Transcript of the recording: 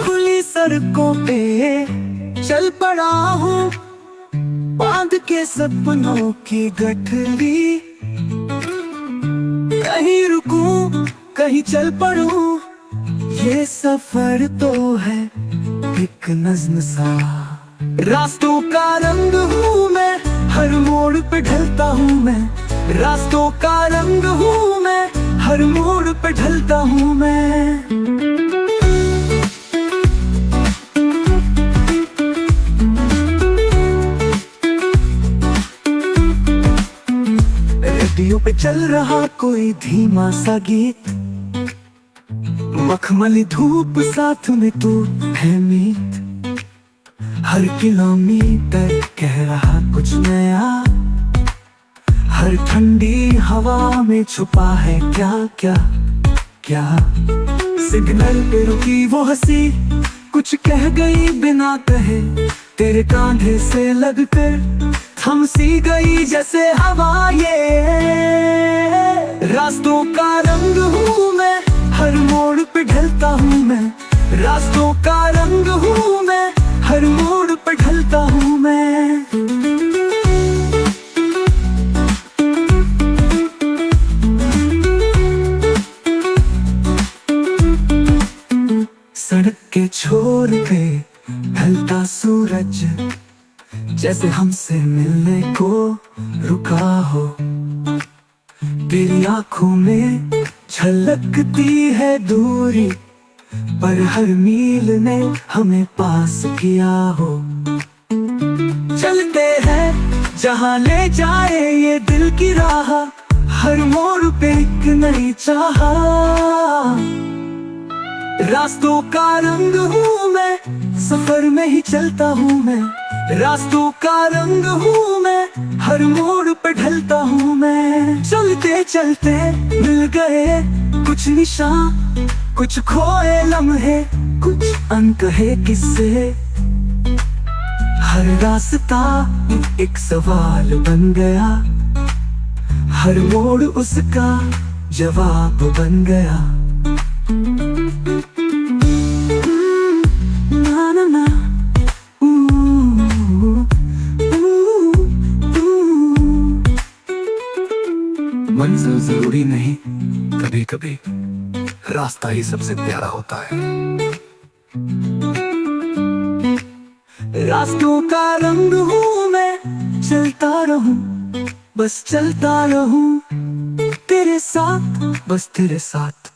खुली सड़कों पे चल पड़ा हूँ, बांध के सपनों की गठरी। कहीं रुकूं कहीं चल पड़ूं, ये सफर तो है एक नज्म सा। रास्तों का रंग हूँ मैं, हर मोड़ पे ढलता हूँ मैं। रास्तों का रंग हूँ मैं, हर मोड़ पे ढलता हूँ मैं। रेडियो पे चल रहा कोई धीमा सा गीत, मखमली धूप साथ में तू है मीत। हर किलोमीटर कह रहा कुछ नया, हर ठंडी हवा में छुपा है क्या क्या क्या। सिग्नल पे रुकी वो हंसी, कुछ कह गई बिना कहे। तेरे कांधे से लगकर थम सी गई जैसे हवा ये। रास्तों का रंग हूँ मैं, हर मोड़ पे ढलता हूँ मैं। रास्तों का रंग हूँ मैं, हर मोड़ पे ढलता हूँ मैं। सड़क के छोर पे ढलता सूरज, जैसे हमसे मिलने को रुका हो। तेरी आंखों में झलकती है दूरी, पर हर मील ने हमें पास किया हो। चलते हैं जहाँ ले जाए ये दिल की राह, हर मोड़ पे एक नई चाह। रास्तों का रंग हूँ मैं, सफर में ही चलता हूँ मैं। रास्तों का रंग हूँ मैं, हर मोड़ पे ढलता हूँ मैं। चलते चलते मिल गए कुछ निशान, कुछ खोए लम्हे, कुछ अनकहे किस्से। हर रास्ता एक सवाल बन गया, हर मोड़ उसका जवाब बन गया। ना ना ना मंजिल जरूरी नहीं, कभी कभी रास्ता ही सबसे प्यारा होता है। रास्तों का रंग हूँ मैं, चलता रहूं बस चलता रहूं, तेरे साथ बस तेरे साथ।